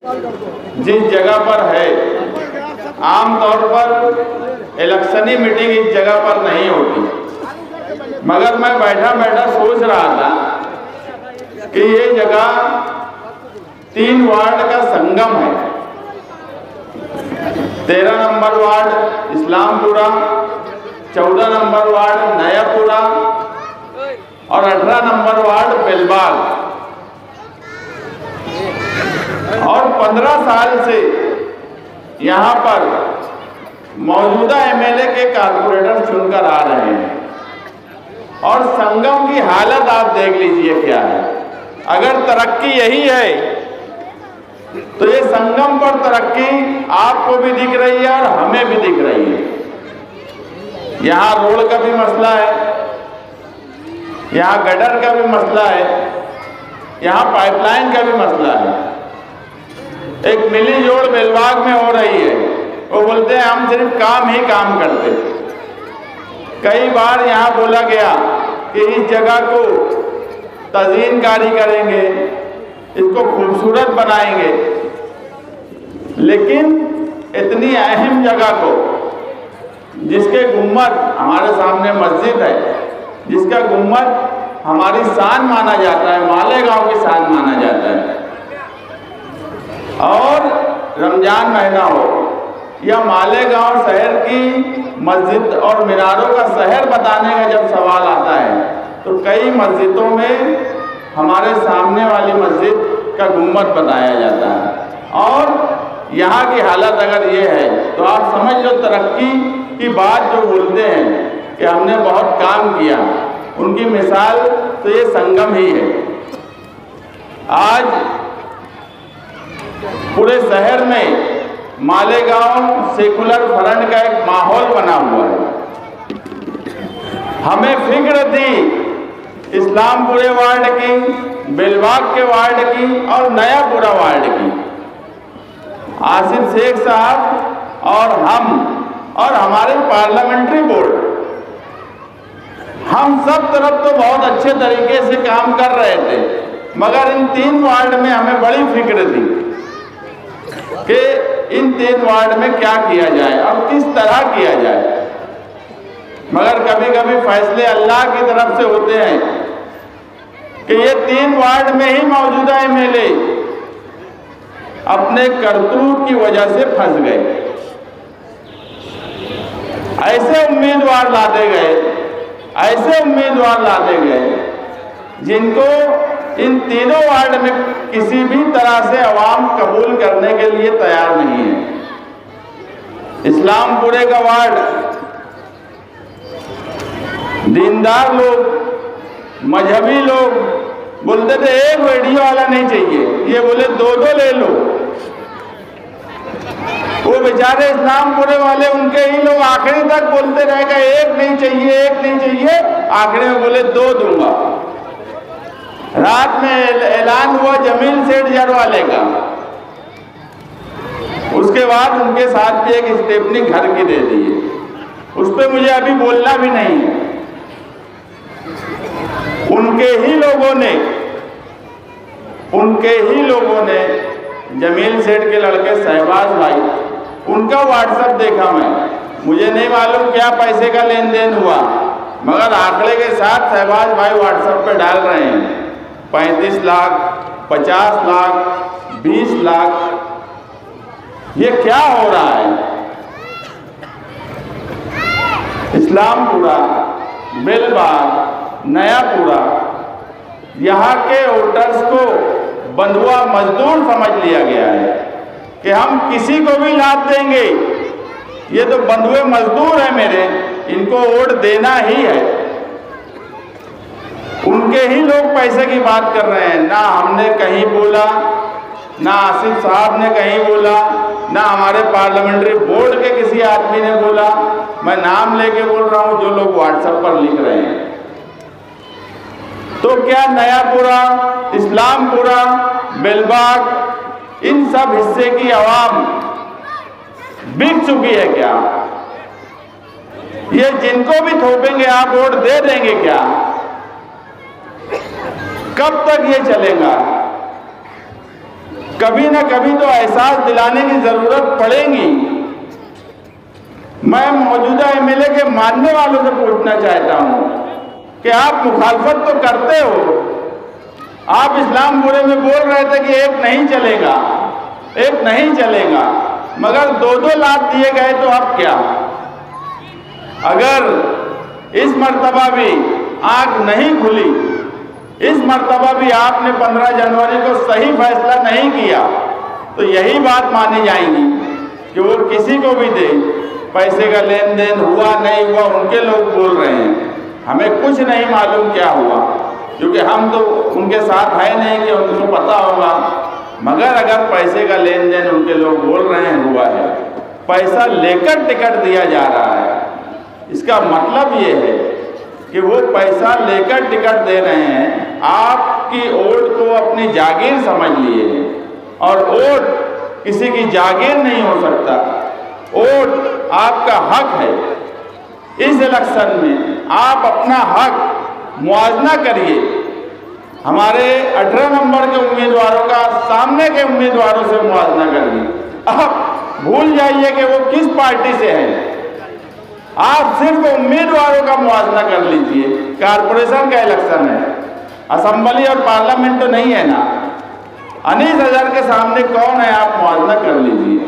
जिस जगह पर है, आमतौर पर इलेक्शनी मीटिंग इस जगह पर नहीं होती, मगर मैं बैठा बैठा सोच रहा था कि ये जगह 3 वार्ड का संगम है। 13 number ward Islampura, 14 number ward Nayapura और 18 नंबर वार्ड बेलबाग। और 15 साल से यहाँ पर मौजूदा एमएलए के कारपोरेटर चुनकर आ रहे हैं और संगम की हालत आप देख लीजिए क्या है। अगर तरक्की यही है तो ये संगम पर तरक्की आपको भी दिख रही है और हमें भी दिख रही है। यहाँ रोड का भी मसला है, यहाँ गटर का भी मसला है, यहाँ पाइपलाइन का भी मसला है। एक मिली जोड़ बेलबाग में हो रही है, वो बोलते हैं हम सिर्फ काम ही काम करते। कई बार यहाँ बोला गया कि इस जगह को तज़ीनकारी करेंगे, इसको खूबसूरत बनाएंगे, लेकिन इतनी अहम जगह को, जिसके गुम्बद हमारे सामने मस्जिद है, जिसका गुम्बद हमारी शान माना जाता है, मालेगांव की शान माना जाता है, और रमजान महीना हो या मालेगांव शहर की मस्जिद और मीनारों का शहर बताने का जब सवाल आता है तो कई मस्जिदों में हमारे सामने वाली मस्जिद का गुम्बद बताया जाता है। और यहाँ की हालत अगर ये है तो आप समझ लो तरक्की की बात जो बोलते हैं कि हमने बहुत काम किया, उनकी मिसाल तो ये संगम ही है। आज पूरे शहर में मालेगांव सेकुलर फ्रंट का एक माहौल बना हुआ है। हमें फिक्र थी इस्लामपुरे वार्ड की, बेलबाग के वार्ड की और नयापुरा वार्ड की। आसिफ शेख साहब और हम और हमारे पार्लियामेंट्री बोर्ड, हम सब तरफ तो बहुत अच्छे तरीके से काम कर रहे थे, मगर इन 3 वार्ड में हमें बड़ी फिक्र थी कि इन 3 वार्ड में क्या किया जाए और किस तरह किया जाए। मगर कभी कभी फैसले अल्लाह की तरफ से होते हैं कि ये 3 वार्ड में ही मौजूदा एमएलए अपने करतूत की वजह से फंस गए। ऐसे उम्मीदवार लाते गए जिनको इन तीनों वार्ड में किसी भी तरह से अवाम कबूल करने के लिए तैयार नहीं है। इस्लामपुरे का वार्ड दीनदार लोग, मजहबी लोग बोलते थे एक रेडियो वाला नहीं चाहिए, ये बोले 2-2 ले लो। वो बेचारे इस्लामपुरे वाले, उनके ही लोग आखिरी तक बोलते रहेगा एक नहीं चाहिए, आखिरी में बोले 2 दूंगा। रात में ऐलान हुआ जमील सेठ जर वाले का, उसके बाद उनके साथ भी एक स्टेपनी घर की दे दी है। उस पर मुझे अभी बोलना भी नहीं है। उनके ही लोगों ने जमील सेठ के लड़के शहबाज भाई, उनका व्हाट्सएप देखा मैं, मुझे नहीं मालूम क्या पैसे का लेन देन हुआ, मगर आंकड़े के साथ शहबाज भाई व्हाट्सएप पे डाल रहे हैं 35 लाख, 50 लाख, 20 लाख। ये क्या हो रहा है? इस्लामपुरा, बेलबाग, नयापुरा, यहाँ के वोटर्स को बंधुआ मजदूर समझ लिया गया है कि हम किसी को भी लाभ देंगे, ये तो बंधुए मजदूर हैं मेरे, इनको वोट देना ही है। उनके ही लोग पैसे की बात कर रहे हैं। ना हमने कहीं बोला, ना आसिफ साहब ने कहीं बोला, ना हमारे पार्लियामेंट्री बोर्ड के किसी आदमी ने बोला। मैं नाम लेके बोल रहा हूं जो लोग व्हाट्सएप पर लिख रहे हैं। तो क्या नयापुरा, इस्लामपुरा, बेलबाग, इन सब हिस्से की आवाम बिक चुकी है क्या? ये जिनको भी थोपेंगे आप वोट दे देंगे क्या? कब तक ये चलेगा? कभी ना कभी तो एहसास दिलाने की जरूरत पड़ेगी। मैं मौजूदा एमएलए के मानने वालों से पूछना चाहता हूं कि आप मुखालफत तो करते हो, आप इस्लामपुरे में बोल रहे थे कि एक नहीं चलेगा, एक नहीं चलेगा, मगर 2-2 लाख दिए गए तो अब क्या? अगर इस मर्तबा भी आंख नहीं खुली, इस मर्तबा भी आपने 15 जनवरी को सही फैसला नहीं किया, तो यही बात मानी जाएगी कि वो किसी को भी दे, पैसे का लेन देन हुआ नहीं हुआ उनके लोग बोल रहे हैं, हमें कुछ नहीं मालूम क्या हुआ, क्योंकि हम तो उनके साथ है नहीं कि उनको पता होगा। मगर अगर पैसे का लेन देन उनके लोग बोल रहे हैं हुआ है, पैसा लेकर टिकट दिया जा रहा है, इसका मतलब ये है कि वो पैसा लेकर टिकट दे रहे हैं, आपकी वोट को अपनी जागीर समझ लिए हैं। और वोट किसी की जागीर नहीं हो सकता, वोट आपका हक है। इस इलेक्शन में आप अपना हक मुआवजा करिए। हमारे 18 नंबर के उम्मीदवारों का सामने के उम्मीदवारों से मुआवजा करिए। आप भूल जाइए कि वो किस पार्टी से है, आप सिर्फ उम्मीदवारों का मुआवजा कर लीजिए। कारपोरेशन का इलेक्शन है, असेंबली और पार्लियामेंट तो नहीं है ना। अनीस अजहर के सामने कौन है, आप मुआवजा कर लीजिए।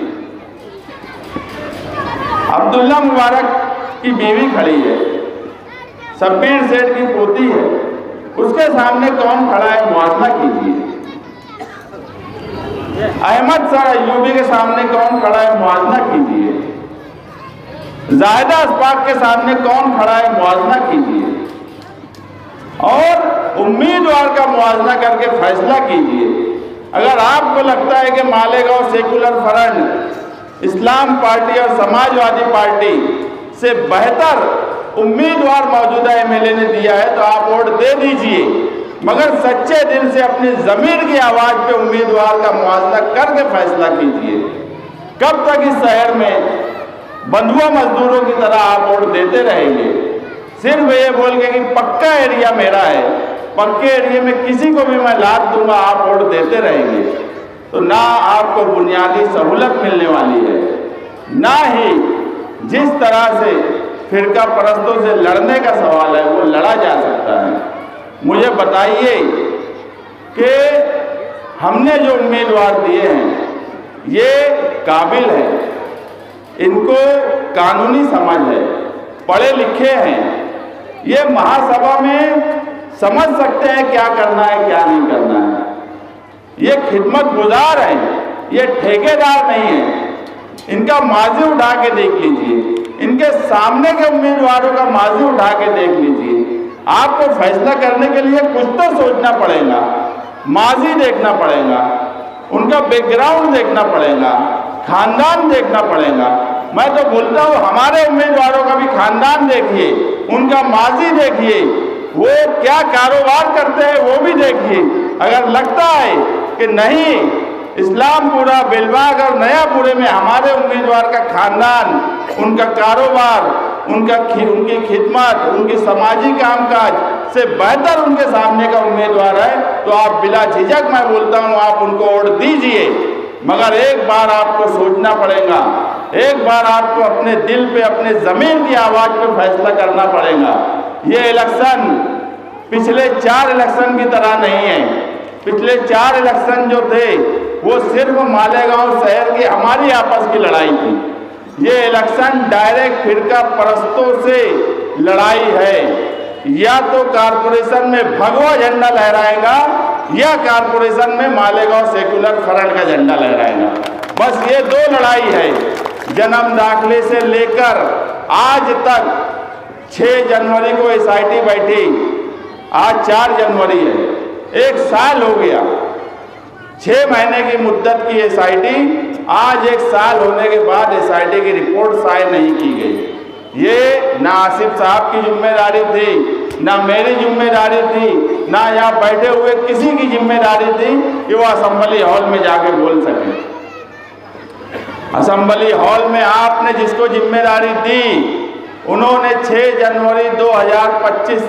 अब्दुल्ला मुबारक की बीवी खड़ी है, शब्बीर सेठ की पोती है, उसके सामने कौन खड़ा है, मुआवजा कीजिए। अहमद सर अयूबी के सामने कौन खड़ा है, मुआवजा कीजिए। जायदा अस्पाक के सामने कौन खड़ा है, मुआवजा कीजिए और उम्मीदवार का मुआवजा करके फैसला कीजिए। अगर आपको लगता है कि मालेगांव सेकुलर फ्रंट इस्लाम पार्टी और समाजवादी पार्टी से बेहतर उम्मीदवार मौजूदा एमएलए ने दिया है तो आप वोट दे दीजिए, मगर सच्चे दिल से अपनी जमीर की आवाज पे उम्मीदवार का मुआवजा करके फैसला कीजिए। कब तक इस शहर में बंधुआ मजदूरों की तरह आप वोट देते रहेंगे, सिर्फ ये बोल के कि पक्का एरिया मेरा है, पक्के एरिया में किसी को भी मैं लाद दूंगा, आप वोट देते रहेंगे, तो ना आपको बुनियादी सहूलत मिलने वाली है, ना ही जिस तरह से फिरका परस्तों से लड़ने का सवाल है वो लड़ा जा सकता है। मुझे बताइए कि हमने जो उम्मीदवार दिए हैं ये काबिल है, इनको कानूनी समझ है, पढ़े लिखे हैं, ये महासभा में समझ सकते हैं क्या करना है क्या नहीं करना है, ये खिदमत गुजार है, ये ठेकेदार नहीं है। इनका माजी उठा के देख लीजिए, इनके सामने के उम्मीदवारों का माजी उठा के देख लीजिए। आपको फैसला करने के लिए कुछ तो सोचना पड़ेगा, माजी देखना पड़ेगा, उनका बैकग्राउंड देखना पड़ेगा, खानदान देखना पड़ेगा। मैं तो बोलता हूँ हमारे उम्मीदवारों का भी खानदान देखिए, उनका माजी देखिए, वो क्या कारोबार करते हैं वो भी देखिए। अगर लगता है कि नहीं इस्लामपुरा, बेलबाग और नयापुरे में हमारे उम्मीदवार का खानदान, उनका कारोबार, उनकी खिदमत, उनकी समाजी कामकाज से बेहतर उनके सामने का उम्मीदवार है तो आप बिला झिझक मैं बोलता हूँ आप उनको वोट दीजिए। मगर एक बार आपको सोचना पड़ेगा, एक बार आपको अपने दिल पे, अपने जमीन की आवाज पे फैसला करना पड़ेगा। ये इलेक्शन पिछले 4 इलेक्शन की तरह नहीं है। पिछले 4 इलेक्शन जो थे वो सिर्फ मालेगांव शहर की हमारी आपस की लड़ाई थी। ये इलेक्शन डायरेक्ट फिरका परस्तों से लड़ाई है। या तो कारपोरेशन में भगवा झंडा लहराएगा या कारपोरेशन में मालेगांव सेकुलर फ्रंट का झंडा लहराएगा। बस ये 2 लड़ाई है। जन्म दाखिले से लेकर आज तक 6 जनवरी को एसआईटी बैठी, आज 4 जनवरी है, 1 साल हो गया। 6 महीने की मुद्दत की एसआईटी, आज 1 साल होने के बाद एसआईटी की रिपोर्ट साइन नहीं की गई। ये ना आसिफ साहब की जिम्मेदारी थी, ना मेरी जिम्मेदारी थी, ना यहाँ बैठे हुए किसी की जिम्मेदारी थी कि वो असेंबली हॉल में जाके बोल सके। असेंबली हॉल में आपने जिसको जिम्मेदारी दी उन्होंने 6 जनवरी 2025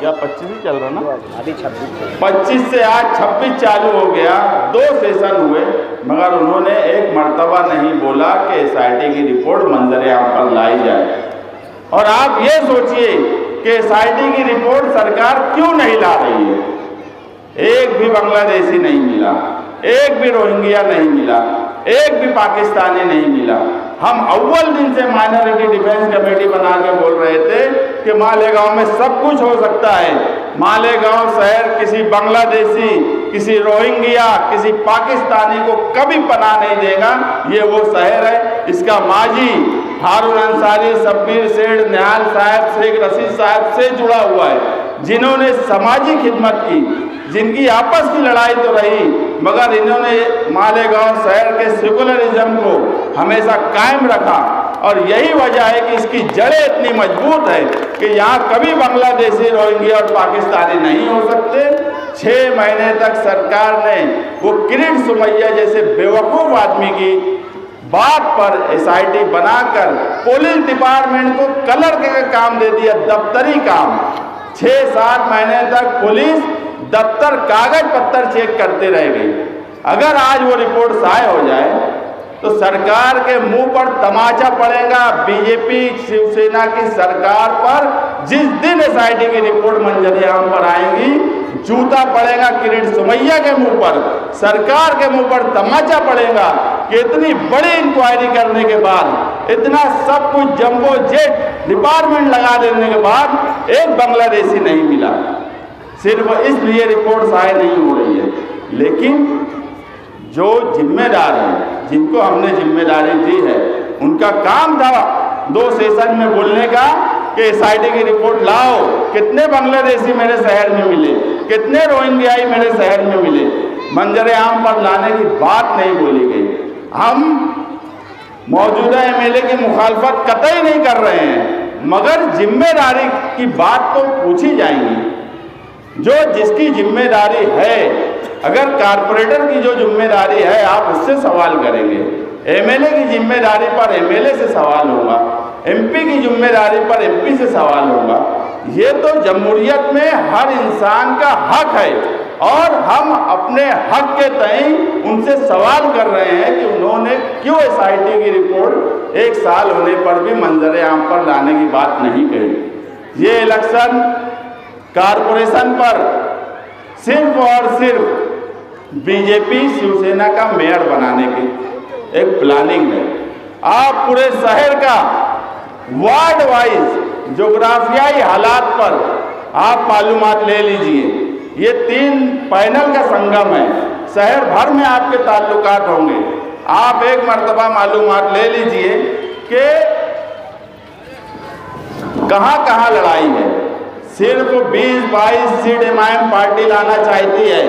या 25 ही चल रहा ना, अभी 26 25 से आज 26 चालू हो गया, 2 सेशन हुए, मगर उन्होंने एक मर्तबा नहीं बोला कि SIT की रिपोर्ट मंजर-ए-आम पर लाई जाए। और आप ये सोचिए कि SIT की रिपोर्ट सरकार क्यों नहीं ला रही है। एक भी बांग्लादेशी नहीं मिला, एक भी रोहिंग्या नहीं मिला, एक भी पाकिस्तानी नहीं मिला। हम अव्वल दिन से माइनॉरिटी डिफेंस कमेटी बना के बोल रहे थे कि मालेगांव में सब कुछ हो सकता है। मालेगांव शहर किसी बांग्लादेशी, किसी रोहिंग्या, किसी पाकिस्तानी को कभी पनाह नहीं देगा। ये वो शहर है, इसका माजी हारून अंसारी, शब्बीर सेठ, निहाल साहब, शेख रशीद साहब से जुड़ा हुआ है, जिन्होंने समाजी खिदमत की, जिनकी आपस की लड़ाई तो रही, मगर इन्होंने मालेगांव शहर के सेकुलरिज्म को हमेशा कायम रखा। और यही वजह है कि इसकी जड़ें इतनी मजबूत है कि यहाँ कभी बांग्लादेशी, रोहिंग्या और पाकिस्तानी नहीं हो सकते। 6 महीने तक सरकार ने वो किरीट सुमैया जैसे बेवकूफ़ आदमी की बात पर SIT बनाकर पुलिस डिपार्टमेंट को कलर के काम दे दिया, दफ्तरी काम। 6-7 महीने तक पुलिस दफ्तर कागज पत्तर चेक करते रह गई। अगर आज वो रिपोर्ट शाये हो जाए तो सरकार के मुंह पर तमाचा पड़ेगा। बीजेपी शिवसेना की सरकार पर जिस दिन SIT की रिपोर्ट मंजर-ए-आम पर आएंगी, जूता पड़ेगा किरीट सुमैया के मुंह पर, सरकार के मुंह पर तमाचा पड़ेगा कि इतनी बड़ी इंक्वायरी करने के बाद, इतना सब कुछ जंबो जेट डिपार्टमेंट लगा देने के बाद एक बांग्लादेशी नहीं मिला। सिर्फ इसलिए रिपोर्ट शाये नहीं हो रही है। लेकिन जो जिम्मेदार हैं, जिनको हमने जिम्मेदारी दी है, उनका काम था 2 सेशन में बोलने का कि SIT की रिपोर्ट लाओ, कितने बांग्लादेशी मेरे शहर में मिले, कितने रोहिंग्याई मेरे शहर में मिले। मंजर-ए-आम पर लाने की बात नहीं बोली गई। हम मौजूदा MLA की मुखालफत कतई नहीं कर रहे हैं, मगर जिम्मेदारी की बात तो पूछी जाएंगी। जो जिसकी जिम्मेदारी है, अगर कारपोरेटर की जो जिम्मेदारी है, आप उससे सवाल करेंगे। MLA की जिम्मेदारी पर MLA से सवाल होगा, MP की जिम्मेदारी पर MP से सवाल होगा। ये तो जमहूरियत में हर इंसान का हक है और हम अपने हक के तय उनसे सवाल कर रहे हैं कि उन्होंने क्यों SIT की रिपोर्ट 1 साल होने पर भी मंजर-ए-आम पर लाने की बात नहीं कही। ये इलेक्शन कारपोरेशन पर सिर्फ और सिर्फ बीजेपी शिवसेना का मेयर बनाने की एक प्लानिंग है। आप पूरे शहर का वार्ड वाइज जोग्राफियाई हालात पर आप मालूमात ले लीजिए। ये 3 पैनल का संगम है, शहर भर में आपके ताल्लुकात होंगे। आप एक मर्तबा मालूमात ले लीजिए कि कहाँ कहाँ लड़ाई है। सिर्फ 20-22 सीट MIM पार्टी लाना चाहती है,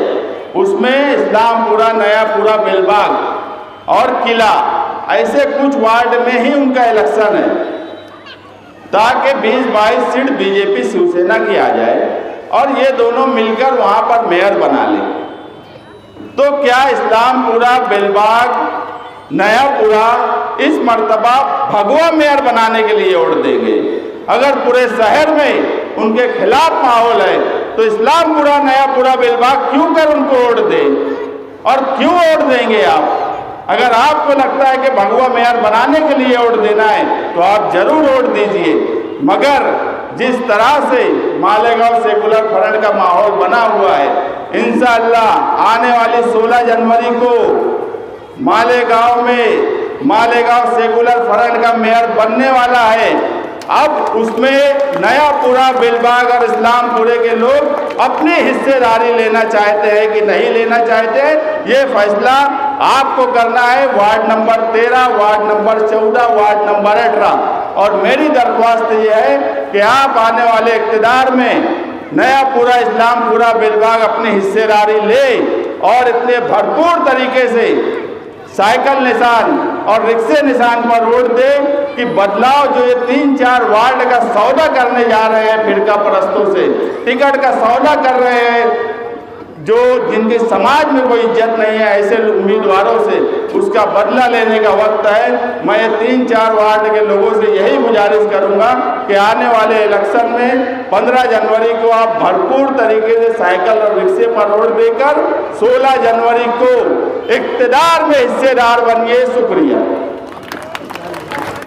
उसमें इस्लामपुरा, नयापुरा, बेलबाग और किला, ऐसे कुछ वार्ड में ही उनका इलेक्शन है, ताकि 20-22 सीट बीजेपी शिवसेना की आ जाए और ये दोनों मिलकर वहाँ पर मेयर बना लें। तो क्या इस्लामपुरा, बेलबाग, नयापुरा इस मर्तबा भगवा मेयर बनाने के लिए वोट देंगे? अगर पूरे शहर में उनके खिलाफ माहौल है तो इस्लामपुरा, नयापुरा, बेलबाग क्यों कर उनको वोट दें? और क्यों वोट देंगे आप? अगर आपको लगता है कि भगवा मेयर बनाने के लिए वोट देना है तो आप जरूर वोट दीजिए, मगर जिस तरह से मालेगांव सेकुलर फ्रंट का माहौल बना हुआ है, इंशाअल्लाह आने वाली 16 जनवरी को मालेगांव में मालेगांव सेकुलर फ्रंट का मेयर बनने वाला है। अब उसमें नयापुरा, बेलबाग और इस्लामपुरे के लोग अपनी हिस्सेदारी लेना चाहते हैं कि नहीं लेना चाहते, ये फैसला आपको करना है। Ward number 13, ward number 14, ward number 18। और मेरी दरख्वास्त ये है कि आप आने वाले इक़्तिदार में नयापुरा, इस्लामपुरा, बेलबाग अपनी हिस्सेदारी ले और इतने भरपूर तरीके से साइकिल निशान और रिक्शे निशान पर वोट दे कि बदलाव जो ये 3-4 वार्ड का सौदा करने जा रहे हैं फिरका परस्तों से, टिकट का सौदा कर रहे हैं जो जिनके समाज में कोई इज्जत नहीं है, ऐसे उम्मीदवारों से उसका बदला लेने का वक्त है। मैं 3-4 वार्ड के लोगों से यही गुजारिश करूंगा कि आने वाले इलेक्शन में 15 जनवरी को आप भरपूर तरीके से साइकिल और रिक्शे पर वोट देकर 16 जनवरी को इक़्तिदार में हिस्सेदार बनिए। शुक्रिया।